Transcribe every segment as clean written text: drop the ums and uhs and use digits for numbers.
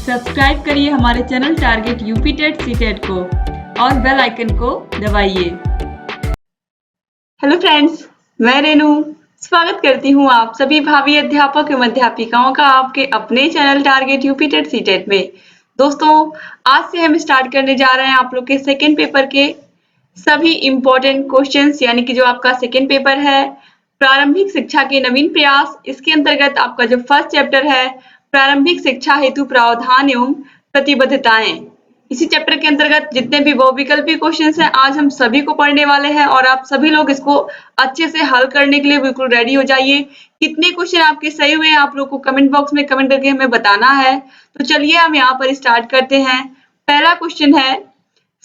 Subscribe करिए हमारे channel target UP TET CTET को और बेल आइकन को दबाइए। हेलो फ्रेंड्स, मैं रेनू स्वागत करती हूँ आप सभी भावी अध्यापक एवं अध्यापिकाओं का आपके अपने channel target UP TET CTET में। दोस्तों, आज से हम स्टार्ट करने जा रहे हैं आप लोग के सेकेंड पेपर के सभी इम्पोर्टेंट क्वेश्चंस, यानी कि जो आपका सेकेंड पेपर है प्रारंभिक शिक्षा के नवीन प्रयास, इसके अंतर्गत आपका जो फर्स्ट चैप्टर है प्रारंभिक शिक्षा हेतु प्रावधान एवं प्रतिबद्धताएं, इसी चैप्टर के अंतर्गत जितने भी बहुविकल्पी क्वेश्चंस हैं आज हम सभी को पढ़ने वाले हैं और आप सभी लोग इसको अच्छे से हल करने के लिए बिल्कुल रेडी हो जाइए। कितने क्वेश्चन आपके सही हुए हैं आप लोग को कमेंट बॉक्स में कमेंट करके हमें बताना है। तो चलिए हम यहाँ पर स्टार्ट करते हैं। पहला क्वेश्चन है,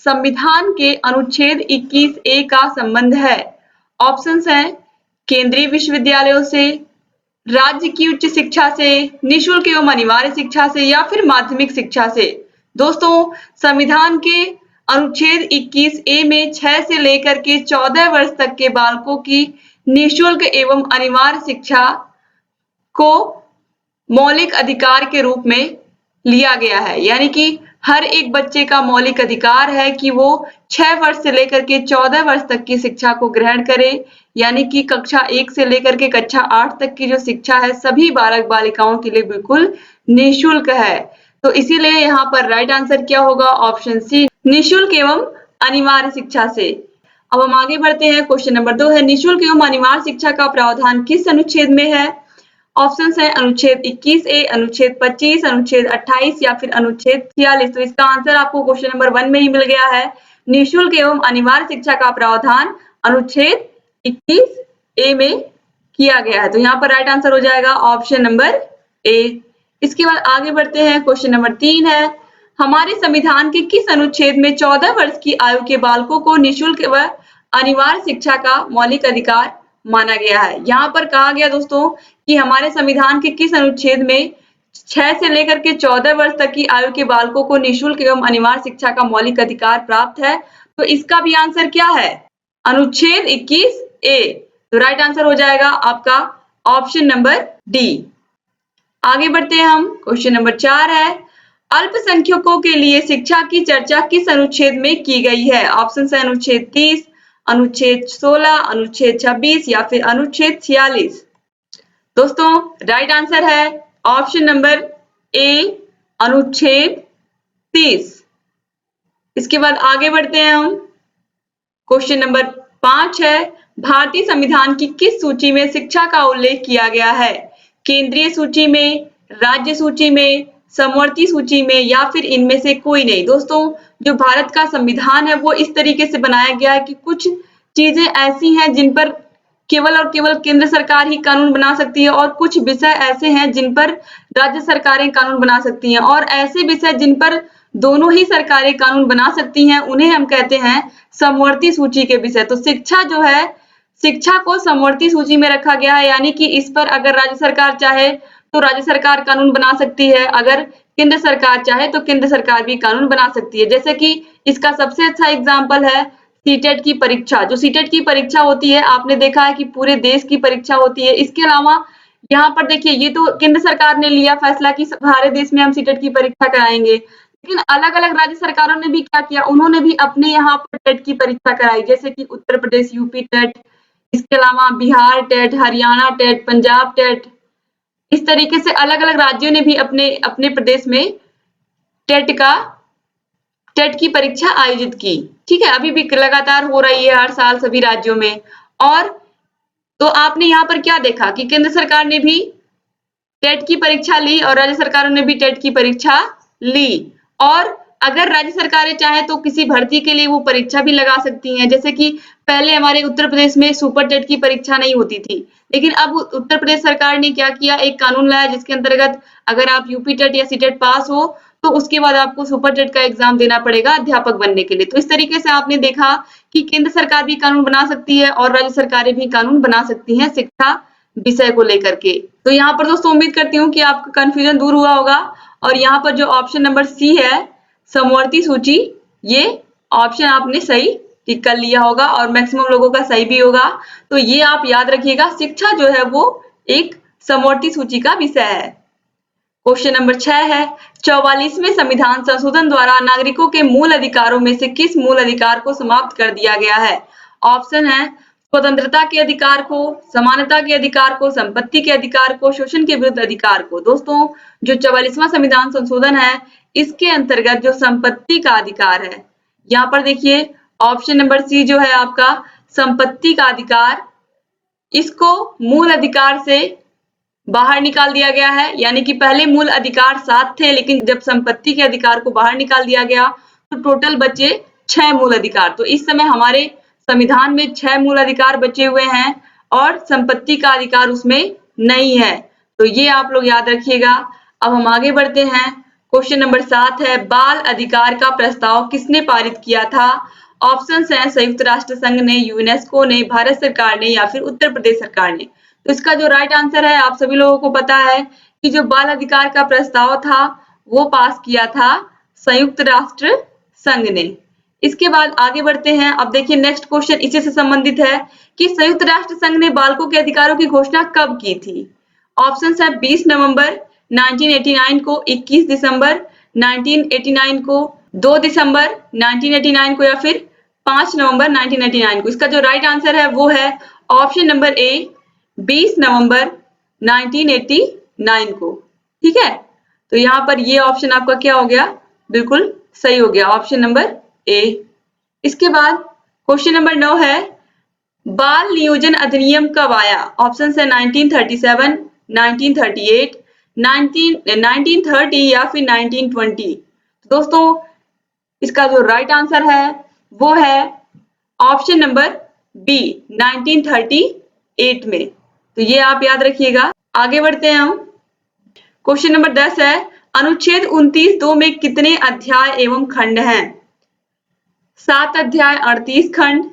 संविधान के अनुच्छेद 21A का संबंध है। ऑप्शंस हैं केंद्रीय विश्वविद्यालयों से, राज्य की उच्च शिक्षा से, निःशुल्क एवं अनिवार्य शिक्षा से या फिर माध्यमिक शिक्षा से। दोस्तों, संविधान के अनुच्छेद 21A में 6 से लेकर के 14 वर्ष तक के बालकों की निःशुल्क एवं अनिवार्य शिक्षा को मौलिक अधिकार के रूप में लिया गया है, यानी कि हर एक बच्चे का मौलिक अधिकार है कि वो 6 वर्ष से लेकर के 14 वर्ष तक की शिक्षा को ग्रहण करे, यानी कि कक्षा 1 से लेकर के कक्षा 8 तक की जो शिक्षा है सभी बालक बालिकाओं के लिए बिल्कुल निःशुल्क है। तो इसीलिए यहाँ पर राइट आंसर क्या होगा? ऑप्शन सी, निःशुल्क एवं अनिवार्य शिक्षा से। अब हम आगे बढ़ते हैं। क्वेश्चन नंबर 2 है, निःशुल्क एवं अनिवार्य शिक्षा का प्रावधान किस अनुच्छेद में है? ऑप्शंस है अनुच्छेद 21A, अनुच्छेद 25, अनुच्छेद 28 या फिर अनुच्छेद 46। तो इसका आंसर आपको क्वेश्चन नंबर 1 में ही मिल गया है। निःशुल्क एवं अनिवार्य शिक्षा का प्रावधान अनुच्छेद 21A में किया गया है। तो यहाँ पर राइट आंसर हो जाएगा ऑप्शन नंबर ए। इसके बाद आगे बढ़ते हैं। क्वेश्चन नंबर 3 है, हमारे संविधान के किस अनुच्छेद में 14 वर्ष की आयु के बालकों को निःशुल्क व अनिवार्य शिक्षा का मौलिक अधिकार माना गया है? यहाँ पर कहा गया दोस्तों कि हमारे संविधान के किस अनुच्छेद में 6 से लेकर के 14 वर्ष तक की आयु के बालकों को निःशुल्क एवं अनिवार्य शिक्षा का मौलिक अधिकार प्राप्त है। तो इसका भी आंसर क्या है? अनुच्छेद 21A। तो राइट आंसर हो जाएगा आपका ऑप्शन नंबर डी। आगे बढ़ते हैं हम। क्वेश्चन नंबर 4 है, अल्पसंख्यकों के लिए शिक्षा की चर्चा किस अनुच्छेद में की गई है? ऑप्शन है अनुच्छेद 30, अनुच्छेद 16, अनुच्छेद 26 या फिर अनुच्छेद 46। दोस्तों, राइट आंसर है ऑप्शन नंबर ए, अनुच्छेद 30। इसके बाद आगे बढ़ते हैं हम। क्वेश्चन नंबर 5 है, भारतीय संविधान की किस सूची में शिक्षा का उल्लेख किया गया है? केंद्रीय सूची में, राज्य सूची में, समवर्ती सूची में या फिर इनमें से कोई नहीं। दोस्तों, जो भारत का संविधान है वो इस तरीके से बनाया गया है कि कुछ चीजें ऐसी हैं जिन पर केवल और केवल केंद्र सरकार ही कानून बना सकती है और कुछ विषय ऐसे हैं जिन पर राज्य सरकारें कानून बना सकती हैं, और ऐसे विषय जिन पर दोनों ही सरकारें कानून बना सकती हैं उन्हें हम कहते हैं समवर्ती सूची के विषय। तो शिक्षा जो है, शिक्षा को समवर्ती सूची में रखा गया है, यानी कि इस पर अगर राज्य सरकार चाहे तो राज्य सरकार कानून बना सकती है, अगर केंद्र सरकार चाहे तो केंद्र सरकार भी कानून बना सकती है। जैसे कि इसका सबसे अच्छा एग्जाम्पल है सीटेट की परीक्षा। जो सीटेट की परीक्षा होती है, आपने देखा है कि पूरे देश की परीक्षा होती है। इसके अलावा यहाँ पर देखिए, ये तो केंद्र सरकार ने लिया फैसला कि सारे देश में हम सीटेट की परीक्षा कराएंगे, लेकिन अलग अलग राज्य सरकारों ने भी क्या किया, उन्होंने भी अपने यहाँ पर टेट की परीक्षा कराई। जैसे कि उत्तर प्रदेश यूपी टेट, इसके अलावा Bihar TET, Haryana TET, Punjab TET, इस तरीके से अलग अलग राज्यों ने भी अपने अपने प्रदेश में टेट की परीक्षा आयोजित की। ठीक है, अभी भी लगातार हो रही है हर साल सभी राज्यों में। और तो आपने यहाँ पर क्या देखा कि केंद्र सरकार ने भी टेट की परीक्षा ली और राज्य सरकारों ने भी टेट की परीक्षा ली। और अगर राज्य सरकारें चाहें तो किसी भर्ती के लिए वो परीक्षा भी लगा सकती हैं। जैसे कि पहले हमारे उत्तर प्रदेश में सुपर टेट की परीक्षा नहीं होती थी, लेकिन अब उत्तर प्रदेश सरकार ने क्या किया, एक कानून लाया जिसके अंतर्गत अगर आप यूपी टेट या सीटेट पास हो तो उसके बाद आपको सुपर टेट का एग्जाम देना पड़ेगा अध्यापक बनने के लिए। तो इस तरीके से आपने देखा कि केंद्र सरकार भी कानून बना सकती है और राज्य सरकारें भी कानून बना सकती हैं शिक्षा विषय को लेकर के। तो यहाँ पर दोस्तों उम्मीद करती हूँ कि आपका कंफ्यूजन दूर हुआ होगा। और यहाँ पर जो ऑप्शन नंबर सी है समवर्ती सूची, ये ऑप्शन आपने सही टिक कर लिया होगा और मैक्सिमम लोगों का सही भी होगा। तो ये आप याद रखिएगा, शिक्षा जो है वो एक समवर्ती सूची का विषय है। क्वेश्चन नंबर 6 है 44वें संविधान संशोधन द्वारा नागरिकों के मूल अधिकारों में से किस मूल अधिकार को समाप्त कर दिया गया है? ऑप्शन है स्वतंत्रता के अधिकार को, समानता के अधिकार को, संपत्ति के अधिकार को, शोषण के विरुद्ध अधिकार को। दोस्तों जो 44वां संविधान संशोधन है इसके अंतर्गत जो संपत्ति का अधिकार है, यहाँ पर देखिए ऑप्शन नंबर सी जो है आपका संपत्ति का अधिकार, इसको मूल अधिकार से बाहर निकाल दिया गया है। यानी कि पहले मूल अधिकार 7 थे, लेकिन जब संपत्ति के अधिकार को बाहर निकाल दिया गया तो टोटल बचे 6 मूल अधिकार। तो इस समय हमारे संविधान में 6 मूल अधिकार बचे हुए हैं और संपत्ति का अधिकार उसमें नहीं है। तो ये आप लोग याद रखिएगा। अब हम आगे बढ़ते हैं। क्वेश्चन नंबर 7 है बाल अधिकार का प्रस्ताव किसने पारित किया था? ऑप्शंस हैं संयुक्त राष्ट्र संघ ने, यूनेस्को ने, भारत सरकार ने या फिर उत्तर प्रदेश सरकार ने। तो इसका जो राइट आंसर है आप सभी लोगों को पता है कि जो बाल अधिकार का प्रस्ताव था वो पास किया था संयुक्त राष्ट्र संघ ने। इसके बाद आगे बढ़ते हैं। अब देखिए नेक्स्ट क्वेश्चन इसी से संबंधित है कि संयुक्त राष्ट्र संघ ने बालकों के अधिकारों की घोषणा कब की थी? ऑप्शंस है 20 नवंबर 1989 को, 21 दिसंबर 1989 को, 2 दिसंबर 1989 को या फिर 5 नवंबर 1989 को। इसका जो राइट आंसर है वो है ऑप्शन नंबर ए 20 नवंबर 1989 को। ठीक है, तो यहाँ पर ये ऑप्शन आपका क्या हो गया? बिल्कुल सही हो गया, ऑप्शन नंबर ए। इसके बाद क्वेश्चन नंबर 9 है बाल नियोजन अधिनियम कब आया? ऑप्शन है 1937, 1938, 1930 या फिर 1920। दोस्तों इसका जो राइट आंसर है वो है ऑप्शन नंबर बी 1938 में। तो ये आप याद रखिएगा। आगे बढ़ते हैं हम। क्वेश्चन नंबर 10 है अनुच्छेद 29(2) में कितने अध्याय एवं खंड हैं? 7 अध्याय 38 खंड,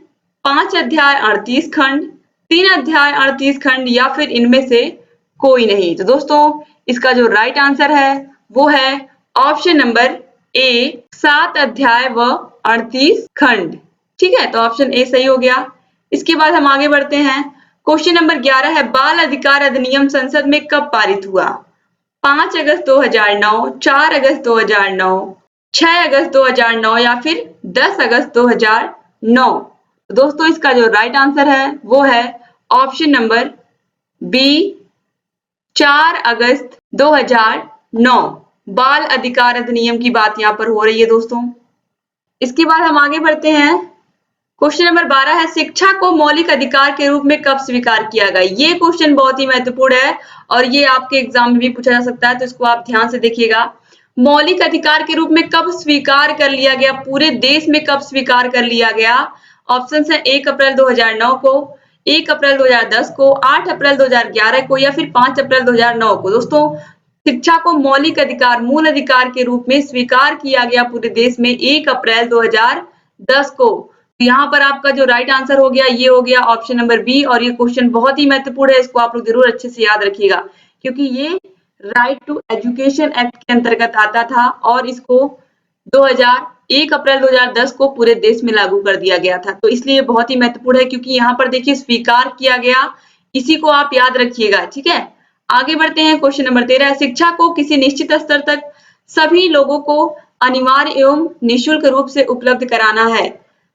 5 अध्याय 38 खंड, 3 अध्याय 38 खंड या फिर इनमें से कोई नहीं। तो दोस्तों इसका जो राइट आंसर है वो है ऑप्शन नंबर ए 7 अध्याय व 38 खंड। ठीक है, तो ऑप्शन ए सही हो गया। इसके बाद हम आगे बढ़ते हैं। क्वेश्चन नंबर 11 है बाल अधिकार अधिनियम संसद में कब पारित हुआ? 5 अगस्त 2009, 4 अगस्त 2009, 6 अगस्त 2009 या फिर 10 अगस्त 2009। दोस्तों इसका जो राइट आंसर है वो है ऑप्शन नंबर बी 4 अगस्त 2009। बाल अधिकार अधिनियम की बात यहाँ पर हो रही है दोस्तों। इसके बाद हम आगे बढ़ते हैं। क्वेश्चन नंबर 12 है शिक्षा को मौलिक अधिकार के रूप में कब स्वीकार किया गया? ये क्वेश्चन बहुत ही महत्वपूर्ण है और ये आपके एग्जाम में भी पूछा जा सकता है, तो इसको आप ध्यान से देखिएगा। मौलिक अधिकार के रूप में कब स्वीकार कर लिया गया? पूरे देश में कब स्वीकार कर लिया गया? ऑप्शन है 1 अप्रैल 2009 को, 1 अप्रैल 2010 को, 8 अप्रैल 2011 को या फिर 5 अप्रैल 2009 को। दोस्तों शिक्षा को मौलिक अधिकार, मूल अधिकार के रूप में स्वीकार किया गया पूरे देश में 1 अप्रैल 2010 को। तो यहाँ पर आपका जो राइट आंसर हो गया ये हो गया ऑप्शन नंबर बी। और ये क्वेश्चन बहुत ही महत्वपूर्ण है, इसको आप लोग जरूर अच्छे से याद रखिएगा क्योंकि ये राइट टू एजुकेशन एक्ट के अंतर्गत आता था और इसको 1 अप्रैल 2010 को पूरे देश में लागू कर दिया गया था। तो इसलिए बहुत ही महत्वपूर्ण है क्योंकि यहाँ पर देखिए स्वीकार किया गया, इसी को आप याद रखिएगा। ठीक है, आगे बढ़ते हैं। क्वेश्चन नंबर 13 शिक्षा को किसी निश्चित स्तर तक सभी लोगों को अनिवार्य एवं निःशुल्क रूप से उपलब्ध कराना है।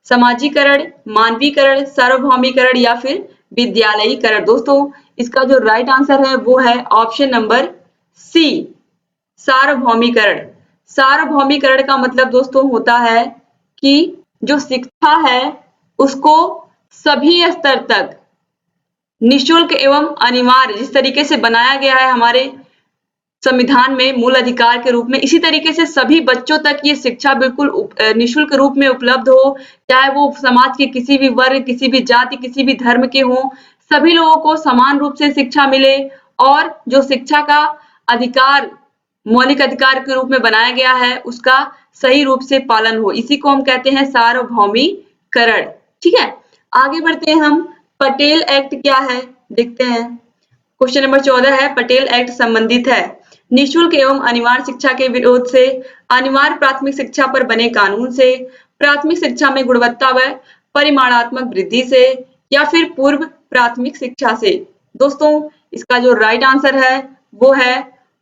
समाजीकरण, मानवीकरण, सार्वभौमिकरण या फिर विद्यालयीकरण। दोस्तों इसका जो राइट आंसर है वो है ऑप्शन नंबर सी सार्वभौमिकरण। सार्वभौमिकरण का मतलब दोस्तों होता है कि जो शिक्षा है उसको सभी स्तर तक निःशुल्क एवं अनिवार्य, जिस तरीके से बनाया गया है हमारे संविधान में मूल अधिकार के रूप में, इसी तरीके से सभी बच्चों तक ये शिक्षा बिल्कुल निःशुल्क रूप में उपलब्ध हो, चाहे वो समाज के किसी भी वर्ग, किसी भी जाति, किसी भी धर्म के हों, सभी लोगों को समान रूप से शिक्षा मिले और जो शिक्षा का अधिकार मौलिक अधिकार के रूप में बनाया गया है उसका सही रूप से पालन हो। इसी को हम कहते हैं सार्वभौमिकरण। ठीक है, आगे बढ़ते हैं हम। पटेल एक्ट क्या है देखते हैं। क्वेश्चन नंबर 14 है पटेल एक्ट संबंधित है निःशुल्क एवं अनिवार्य शिक्षा के विरोध से, अनिवार्य प्राथमिक शिक्षा पर बने कानून से, प्राथमिक शिक्षा में गुणवत्ता व परिमाणात्मक वृद्धि से या फिर पूर्व प्राथमिक शिक्षा से। दोस्तों इसका जो राइट आंसर है वो है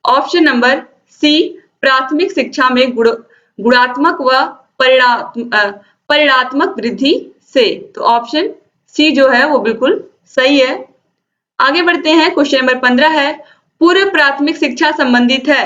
ऑप्शन नंबर सी प्राथमिक शिक्षा में गुणात्मक व परिणात्मक वृद्धि से। तो ऑप्शन सी जो है वो बिल्कुल सही है। आगे बढ़ते हैं, क्वेश्चन नंबर 15 है, पूर्व प्राथमिक शिक्षा संबंधित है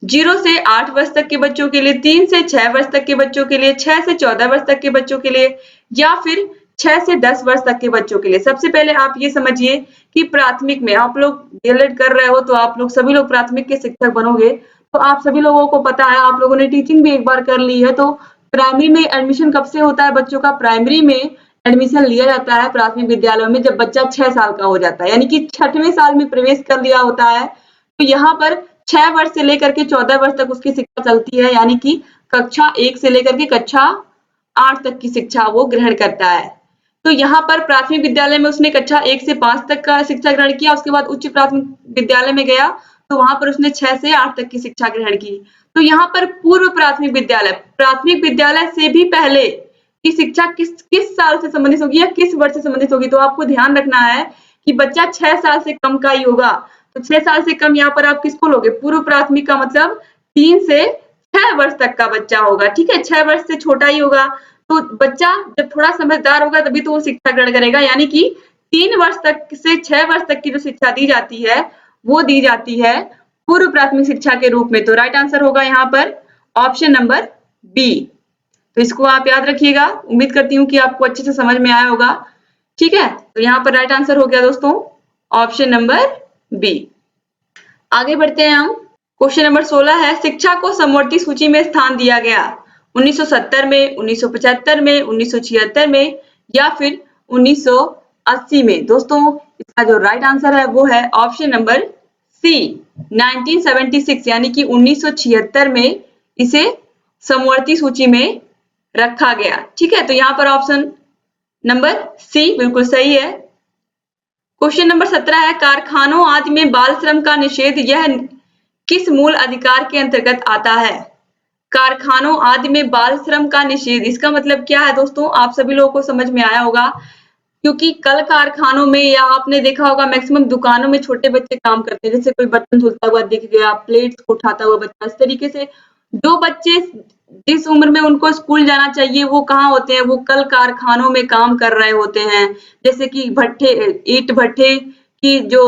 0 से 8 वर्ष तक के बच्चों के लिए, 3 से 6 वर्ष तक के बच्चों के लिए, 6 से 14 वर्ष तक के बच्चों के लिए, या फिर 6 से 10 वर्ष तक के बच्चों के लिए। सबसे पहले आप ये समझिए कि प्राथमिक में आप लोग डीएलएड कर रहे हो तो आप लोग सभी लोग प्राथमिक के शिक्षक बनोगे, तो आप सभी लोगों को पता है, आप लोगों ने टीचिंग भी एक बार कर ली है। तो प्राइमरी में एडमिशन कब से होता है बच्चों का? प्राइमरी में एडमिशन लिया जाता है प्राथमिक विद्यालयों में जब बच्चा 6 साल का हो जाता है, यानी कि 6वें साल में प्रवेश कर लिया होता है। तो यहाँ पर 6 वर्ष से लेकर के 14 वर्ष तक उसकी शिक्षा चलती है, यानी कि कक्षा 1 से लेकर के कक्षा 8 तक की शिक्षा वो ग्रहण करता है। तो यहाँ पर प्राथमिक विद्यालय में उसने कक्षा 1 से 5 तक का शिक्षा ग्रहण किया, उसके बाद उच्च प्राथमिक विद्यालय में गया तो वहां पर उसने 6 से 8 तक की शिक्षा ग्रहण की। तो यहाँ पर पूर्व प्राथमिक विद्यालय, प्राथमिक विद्यालय से भी पहले की शिक्षा किस साल से संबंधित होगी या किस वर्ष से संबंधित होगी? तो आपको ध्यान रखना है कि बच्चा 6 साल से कम का ही होगा। तो 6 साल से कम यहाँ पर आप किसको लोगे? पूर्व प्राथमिक का मतलब 3 से 6 वर्ष तक का बच्चा होगा, ठीक है, 6 वर्ष से छोटा ही होगा। तो बच्चा जब थोड़ा समझदार होगा तभी तो वो शिक्षा ग्रहण करेगा, यानी कि 3 वर्ष तक से 6 वर्ष तक की जो शिक्षा दी जाती है वो दी जाती है पूर्व प्राथमिक शिक्षा के रूप में। तो राइट आंसर होगा यहाँ पर ऑप्शन नंबर बी। तो इसको आप याद रखिएगा, उम्मीद करती हूँ कि आपको अच्छे से समझ में आया होगा, ठीक है। तो यहाँ पर राइट आंसर हो गया दोस्तों ऑप्शन नंबर बी। आगे बढ़ते हैं हम, क्वेश्चन नंबर 16 है, शिक्षा को समवर्ती सूची में स्थान दिया गया 1970 में, 1975 में, 1976 में या फिर 1980 में। दोस्तों इसका जो राइट आंसर है वो है ऑप्शन नंबर सी 1976, यानी कि 1976 में इसे समवर्ती सूची में रखा गया, ठीक है। तो यहाँ पर ऑप्शन नंबर सी बिल्कुल सही है। क्वेश्चन नंबर 17 है, कारखानों आदि में बाल श्रम का निषेध यह किस मूल अधिकार के अंतर्गत आता है? कारखानों आदि में बाल श्रम का निषेध, इसका मतलब क्या है दोस्तों? आप सभी लोगों को समझ में आया होगा, क्योंकि कल कारखानों में या आपने देखा होगा मैक्सिमम दुकानों में छोटे बच्चे काम करते हैं, जैसे कोई बर्तन धुलता हुआ दिख गया, प्लेट्स को उठाता हुआ बच्चा, इस तरीके से जो बच्चे जिस उम्र में उनको स्कूल जाना चाहिए वो कहाँ होते हैं? वो कल कारखानों में काम कर रहे होते हैं। जैसे कि ईट भट्टे की जो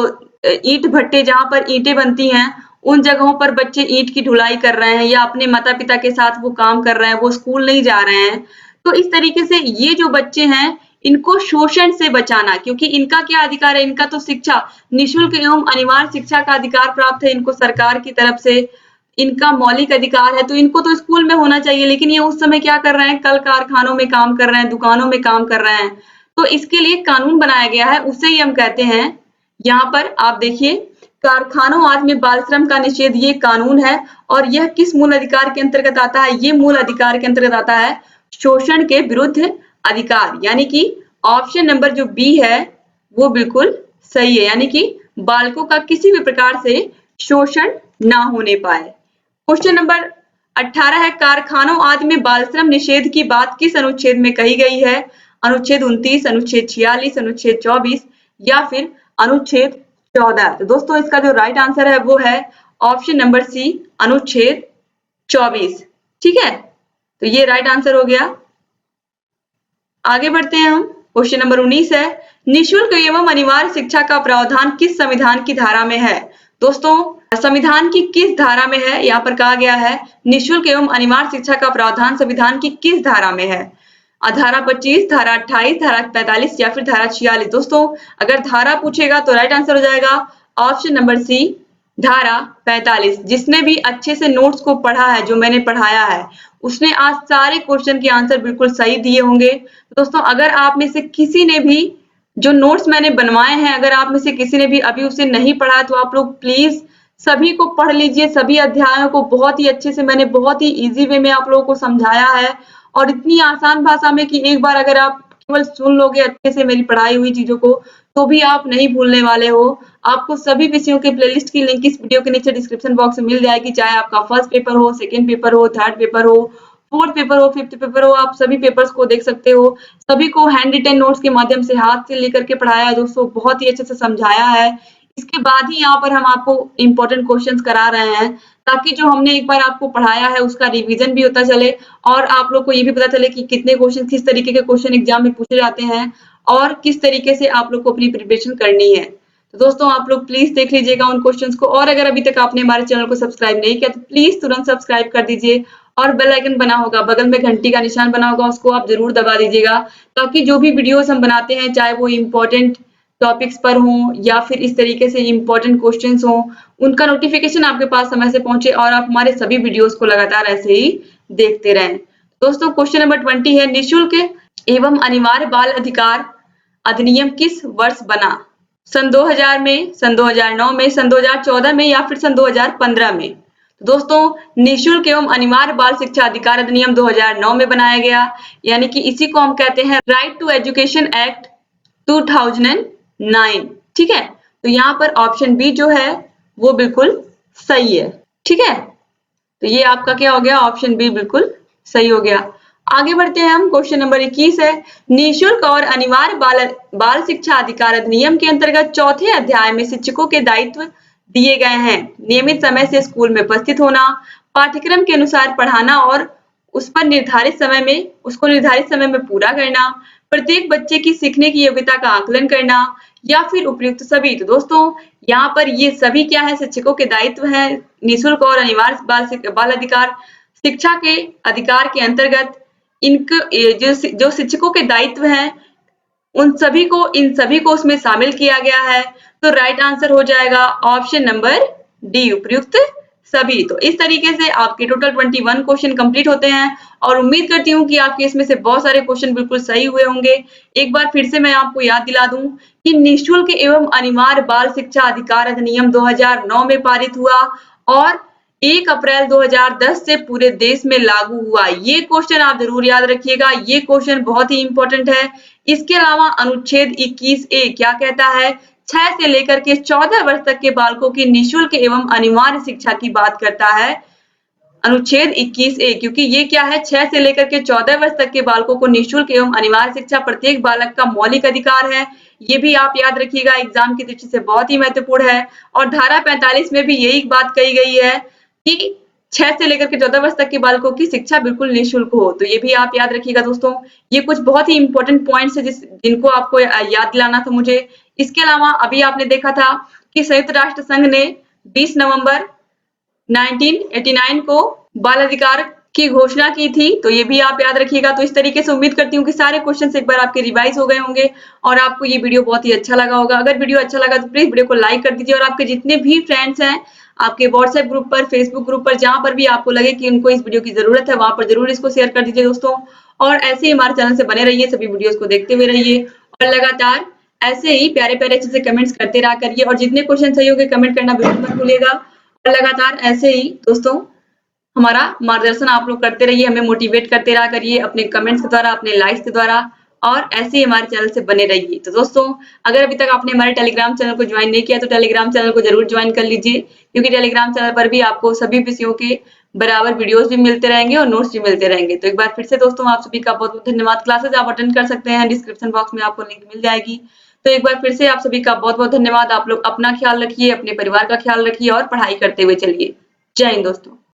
ईट भट्टे जहाँ पर ईंटें बनती हैं उन जगहों पर बच्चे ईंट की ढुलाई कर रहे हैं या अपने माता पिता के साथ वो काम कर रहे हैं, वो स्कूल नहीं जा रहे हैं। तो इस तरीके से ये जो बच्चे हैं इनको शोषण से बचाना, क्योंकि इनका क्या अधिकार है? इनका तो शिक्षा, निःशुल्क एवं अनिवार्य शिक्षा का अधिकार प्राप्त है इनको सरकार की तरफ से, इनका मौलिक अधिकार है, तो इनको तो स्कूल में होना चाहिए। लेकिन ये उस समय क्या कर रहे हैं? कल कारखानों में काम कर रहे हैं, दुकानों में काम कर रहे हैं। तो इसके लिए कानून बनाया गया है, उसे ही हम कहते हैं, यहाँ पर आप देखिए, कारखानों आदि में बाल श्रम का निषेध, ये कानून है। और यह किस मूल अधिकार के अंतर्गत आता है? ये मूल अधिकार के अंतर्गत आता है शोषण के विरुद्ध अधिकार, यानी कि ऑप्शन नंबर जो बी है वो बिल्कुल सही है, यानी कि बालकों का किसी भी प्रकार से शोषण ना होने पाए। क्वेश्चन नंबर 18 है, कारखानों आदि में बाल श्रम निषेध की बात किस अनुच्छेद में कही गई है? अनुच्छेद 29, अनुच्छेद 46, अनुच्छेद 24 या फिर अनुच्छेद 14। तो दोस्तों इसका जो राइट आंसर है वो है ऑप्शन नंबर सी अनुच्छेद 24, ठीक है। तो ये राइट आंसर हो गया। आगे बढ़ते हैं हम, क्वेश्चन नंबर 19 है, निःशुल्क एवं अनिवार्य शिक्षा का प्रावधान किस संविधान की धारा में है? दोस्तों संविधान की किस धारा में है? यहाँ पर कहा गया है निःशुल्क एवं अनिवार्य शिक्षा का प्रावधान संविधान की किस धारा में है? धारा 25, धारा 28, धारा 45 या फिर धारा 46। दोस्तों अगर धारा पूछेगा तो राइट आंसर हो जाएगा ऑप्शन नंबर सी धारा 45। जिसने भी अच्छे से नोट्स को पढ़ा है, जो मैंने पढ़ाया है, उसने आज सारे क्वेश्चन के आंसर बिल्कुल सही दिए होंगे। दोस्तों अगर आप में से किसी ने भी जो नोट्स मैंने बनवाए हैं, अगर आप में से किसी ने भी अभी उसे नहीं पढ़ा तो आप लोग प्लीज सभी को पढ़ लीजिए, सभी अध्यायों को बहुत ही अच्छे से मैंने बहुत ही इजी वे में आप लोगों को समझाया है, और इतनी आसान भाषा में कि एक बार अगर आप केवल सुन लोगे अच्छे से मेरी पढ़ाई हुई चीजों को तो भी आप नहीं भूलने वाले हो। आपको सभी विषयों के प्लेलिस्ट की लिंक इस वीडियो के नीचे डिस्क्रिप्शन बॉक्स में मिल जाएगी, चाहे आपका फर्स्ट पेपर हो, सेकेंड पेपर हो, थर्ड पेपर हो, फोर्थ पेपर हो, फिफ्थ पेपर हो, आप सभी पेपर्स को देख सकते हो। सभी को हैंड रिटन नोट्स के माध्यम से हाथ से लेकर के पढ़ाया है दोस्तों, बहुत ही अच्छे से समझाया है। इसके बाद ही यहाँ पर हम आपको इम्पोर्टेंट क्वेश्चंस करा रहे हैं ताकि जो हमने एक बार आपको पढ़ाया है उसका रिवीजन भी होता चले और आप लोग को ये भी पता चले कि कितने क्वेश्चन, किस तरीके के क्वेश्चन एग्जाम में पूछे जाते हैं और किस तरीके से आप लोग को अपनी प्रिपरेशन करनी है। तो दोस्तों आप लोग प्लीज देख लीजिएगा उन क्वेश्चंस को, और अगर अभी तक आपने हमारे चैनल को सब्सक्राइब नहीं किया तो प्लीज तुरंत सब्सक्राइब कर दीजिए और बेल आइकन बना होगा, बगल में घंटी का निशान बना होगा, उसको आप जरूर दबा दीजिएगा ताकि जो भी वीडियोस हम बनाते हैं, चाहे वो इम्पोर्टेंट टॉपिक्स पर हों या फिर इस तरीके से इम्पोर्टेंट क्वेश्चंस हों, उनका नोटिफिकेशन आपके पास समय से पहुंचे और आप हमारे सभी वीडियोस को लगातार ऐसे ही देखते रहें। दोस्तों क्वेश्चन नंबर 20 है, निःशुल्क एवं अनिवार्य बाल अधिकार अधिनियम किस वर्ष बना? सन 2000 में, सन 2009 में, सन 2014 में या फिर सन 2015 में? तो दोस्तों निःशुल्क एवं अनिवार्य बाल शिक्षा अधिकार अधिनियम 2009 में बनाया गया, यानी कि इसी को हम कहते हैं राइट टू एजुकेशन एक्ट 2009। ठीक है, तो यहाँ पर ऑप्शन बी जो है वो बिल्कुल सही है। ठीक है, तो ये आपका क्या हो गया, ऑप्शन बी बिल्कुल सही हो गया। आगे बढ़ते हैं हम, क्वेश्चन नंबर 21 है, निःशुल्क और अनिवार्य बाल शिक्षा अधिकार अधिनियम के अंतर्गत चौथे अध्याय में शिक्षकों के दायित्व दिए गए हैं। नियमित समय से स्कूल में उपस्थित होना, पाठ्यक्रम के अनुसार पढ़ाना और उसको निर्धारित समय में पूरा करना, प्रत्येक बच्चे की सीखने की योग्यता का आकलन करना या फिर उपयुक्त सभी। तो दोस्तों यहाँ पर ये सभी क्या है, शिक्षकों के दायित्व है। निःशुल्क और अनिवार्य बाल अधिकार शिक्षा के अधिकार के अंतर्गत जो शिक्षकों के दायित्व हैं इन सभी को उसमें शामिल किया गया है। तो राइट आंसर हो जाएगा ऑप्शन नंबर डी, उपयुक्त सभी। तो इस तरीके से आपके टोटल 21 क्वेश्चन कंप्लीट होते हैं और उम्मीद करती हूँ कि आपके इसमें से बहुत सारे क्वेश्चन बिल्कुल सही हुए होंगे। एक बार फिर से मैं आपको याद दिला दूं कि निःशुल्क एवं अनिवार्य बाल शिक्षा अधिकार अधिनियम 2009 में पारित हुआ और 1 अप्रैल 2010 से पूरे देश में लागू हुआ। ये क्वेश्चन आप जरूर याद रखिएगा, ये क्वेश्चन बहुत ही इंपॉर्टेंट है। इसके अलावा अनुच्छेद 21A क्या कहता है, 6 से लेकर के 14 वर्ष तक के बालकों की निःशुल्क एवं अनिवार्य शिक्षा की बात करता है अनुच्छेद 21A, क्योंकि ये क्या है, 6 से लेकर के 14 वर्ष तक के बालकों को निःशुल्क एवं अनिवार्य शिक्षा प्रत्येक बालक का मौलिक अधिकार है। ये भी आप याद रखिएगा, एग्जाम की दृष्टि से बहुत ही महत्वपूर्ण है। और धारा 45 में भी यही बात कही गई है कि 6 से लेकर के 14 वर्ष तक के बालकों की शिक्षा बिल्कुल निःशुल्क हो। तो ये भी आप याद रखिएगा दोस्तों, ये कुछ बहुत ही इंपॉर्टेंट पॉइंट्स है जिनको आपको याद दिलाना था मुझे। इसके अलावा अभी आपने देखा था कि संयुक्त राष्ट्र संघ ने 20 नवंबर 1989 को बाल अधिकार की घोषणा की थी, तो ये भी आप याद रखिएगा। तो इस तरीके से उम्मीद करती हूँ कि सारे क्वेश्चन एक बार आपके रिवाइज हो गए होंगे और आपको ये वीडियो बहुत ही अच्छा लगा होगा। अगर वीडियो अच्छा लगा तो प्लीज वीडियो को लाइक कर दीजिए और आपके जितने भी फ्रेंड्स हैं आपके व्हाट्सएप ग्रुप पर, फेसबुक ग्रुप पर, जहां पर भी आपको लगे कि उनको इस वीडियो की जरूरत है, वहां पर जरूर इसको शेयर कर दीजिए दोस्तों। और ऐसे ही हमारे चैनल से बने रहिए, सभी वीडियोस को देखते हुए रहिए और लगातार ऐसे ही प्यारे प्यारे अच्छे से कमेंट्स करते रहा करिए और जितने क्वेश्चन सही होंगे कमेंट करना बिल्कुल मत भूलिएगा। और लगातार ऐसे ही दोस्तों हमारा मार्गदर्शन आप लोग करते रहिए, हमें मोटिवेट करते रहा करिए अपने कमेंट्स के द्वारा, अपने लाइक्स के द्वारा, और ऐसे ही हमारे चैनल से बने रहिए। तो दोस्तों अगर अभी तक आपने हमारे टेलीग्राम चैनल को ज्वाइन नहीं किया तो टेलीग्राम चैनल को जरूर ज्वाइन कर लीजिए, क्योंकि टेलीग्राम चैनल पर भी आपको सभी विषयों के बराबर वीडियोस भी मिलते रहेंगे और नोट्स भी मिलते रहेंगे। तो एक बार फिर से दोस्तों आप सभी का बहुत बहुत धन्यवाद। क्लासेस आप अटेंड कर सकते हैं, डिस्क्रिप्शन बॉक्स में आपको लिंक मिल जाएगी। तो एक बार फिर से आप सभी का बहुत बहुत धन्यवाद। आप लोग अपना ख्याल रखिए, अपने परिवार का ख्याल रखिए और पढ़ाई करते हुए चलिए। जय हिंद दोस्तों।